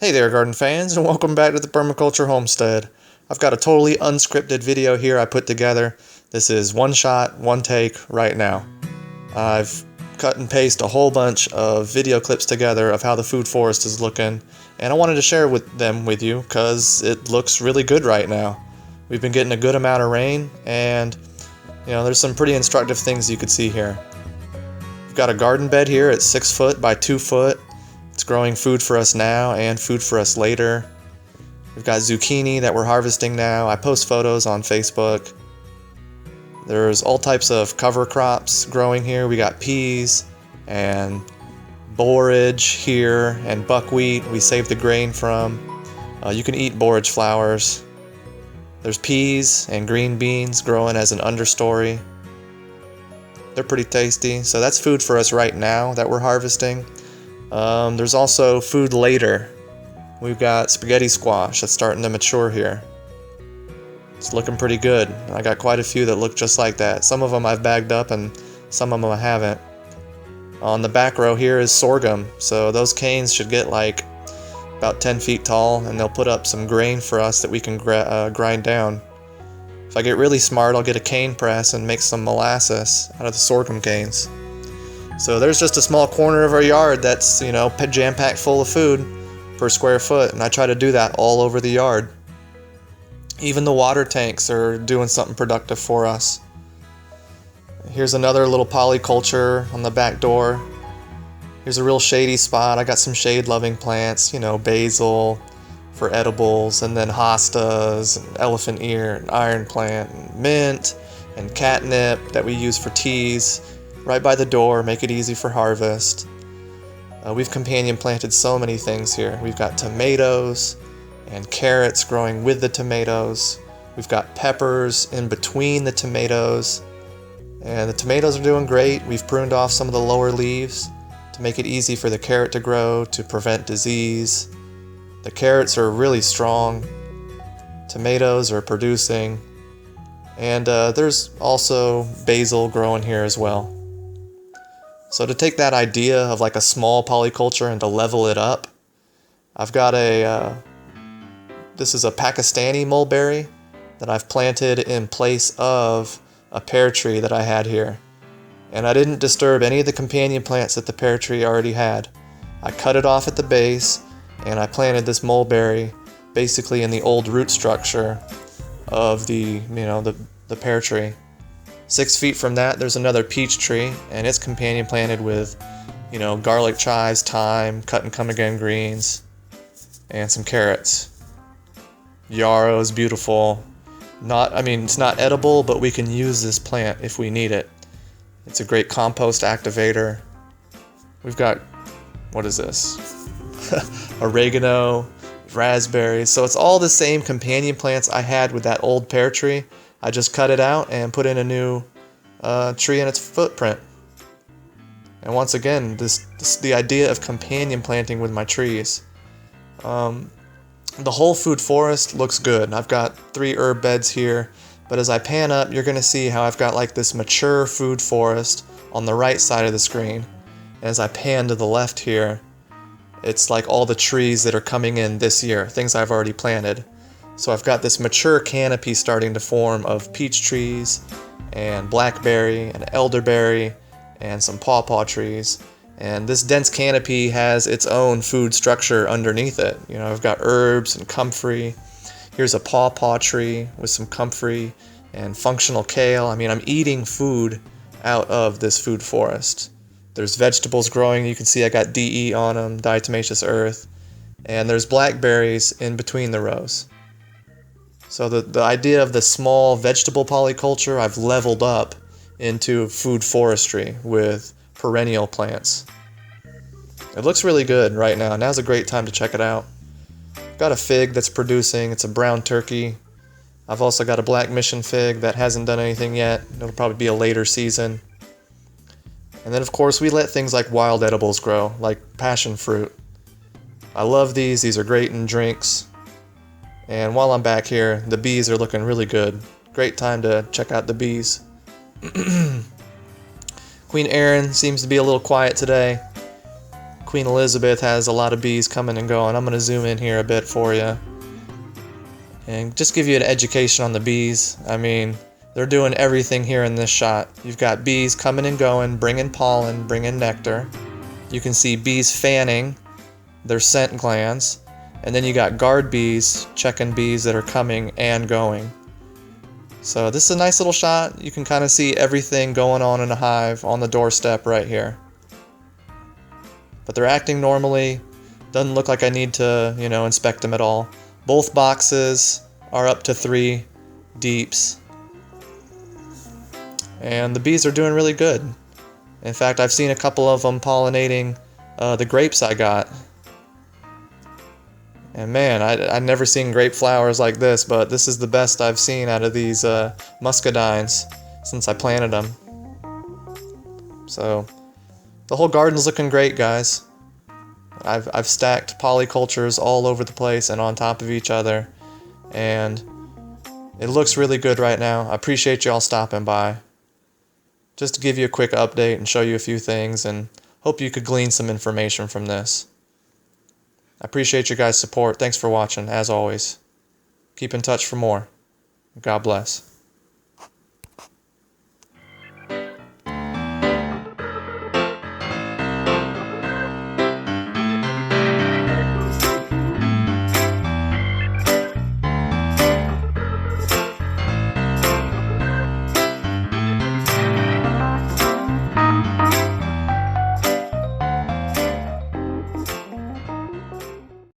Hey there, garden fans, and welcome back to the Permaculture Homestead. I've got a totally unscripted video here I put together. This is one shot, one take, right now. I've cut and pasted a whole bunch of video clips together of how the food forest is looking, and I wanted to share them with you because it looks really good right now. We've been getting a good amount of rain, and there's some pretty instructive things you could see here. We've got a garden bed here at 6 foot by 2 foot. It's growing food for us now and food for us later. We've got zucchini that we're harvesting now. I post photos on Facebook. There's all types of cover crops growing here. We got peas and borage here and buckwheat we save the grain from. You can eat borage flowers. There's peas and green beans growing as an understory. They're pretty tasty. So that's food for us right now that we're harvesting. There's also food later. We've got spaghetti squash that's starting to mature here. It's looking pretty good. I got quite a few that look just like that. Some of them I've bagged up and some of them I haven't. On the back row here is sorghum. So those canes should get like about 10 feet tall, and they'll put up some grain for us that we can grind down. If I get really smart, I'll get a cane press and make some molasses out of the sorghum canes. So there's just a small corner of our yard that's, jam-packed full of food per square foot, and I try to do that all over the yard. Even the water tanks are doing something productive for us. Here's another little polyculture on the back door. Here's a real shady spot. I got some shade-loving plants, basil for edibles, and then hostas, and elephant ear, and iron plant, and mint, and catnip that we use for teas. Right by the door, make it easy for harvest. We've companion planted so many things here. We've got tomatoes and carrots growing with the tomatoes. We've got peppers in between the tomatoes. And the tomatoes are doing great. We've pruned off some of the lower leaves to make it easy for the carrot to grow, to prevent disease. The carrots are really strong. Tomatoes are producing. And there's also basil growing here as well. So to take that idea of like a small polyculture and to level it up, I've got this is a Pakistani mulberry that I've planted in place of a pear tree that I had here. And I didn't disturb any of the companion plants that the pear tree already had. I cut it off at the base, and I planted this mulberry basically in the old root structure of the pear tree. 6 feet from that, there's another peach tree, and it's companion planted with, garlic chives, thyme, cut and come again greens, and some carrots. Yarrow is beautiful. It's not edible, but we can use this plant if we need it. It's a great compost activator. We've got, what is this? Oregano, raspberry. So it's all the same companion plants I had with that old pear tree. I just cut it out and put in a new tree in its footprint. And once again, the idea of companion planting with my trees. The whole food forest looks good. I've got 3 herb beds here, but as I pan up, you're going to see how I've got like this mature food forest on the right side of the screen. And as I pan to the left here, it's like all the trees that are coming in this year, things I've already planted. So I've got this mature canopy starting to form of peach trees and blackberry and elderberry and some pawpaw trees. And this dense canopy has its own food structure underneath it. I've got herbs and comfrey. Here's a pawpaw tree with some comfrey and functional kale. I'm eating food out of this food forest. There's vegetables growing. You can see I got DE on them, diatomaceous earth. And there's blackberries in between the rows. So the idea of the small vegetable polyculture I've leveled up into food forestry with perennial plants. It looks really good right now. Now's a great time to check it out. I've got a fig that's producing. It's a brown turkey. I've also got a black mission fig that hasn't done anything yet. It'll probably be a later season. And then of course we let things like wild edibles grow, like passion fruit. I love these. These are great in drinks. And while I'm back here, the bees are looking really good. Great time to check out the bees. Queen Erin seems to be a little quiet today. Queen Elizabeth has a lot of bees coming and going. I'm going to zoom in here a bit for you and just give you an education on the bees. I mean, they're doing everything here in this shot. You've got bees coming and going, bringing pollen, bringing nectar. You can see bees fanning their scent glands. And then you got guard bees checking bees that are coming and going. So this is a nice little shot. You can kind of see everything going on in a hive on the doorstep right here. But they're acting normally. Doesn't look like I need to, inspect them at all. Both boxes are up to 3 deeps. And the bees are doing really good. In fact, I've seen a couple of them pollinating the grapes I got. And man, I've never seen grape flowers like this, but this is the best I've seen out of these muscadines since I planted them. So the whole garden's looking great, guys. I've stacked polycultures all over the place and on top of each other, and it looks really good right now. I appreciate y'all stopping by. Just to give you a quick update and show you a few things, and hope you could glean some information from this. I appreciate your guys' support. Thanks for watching, as always. Keep in touch for more. God bless.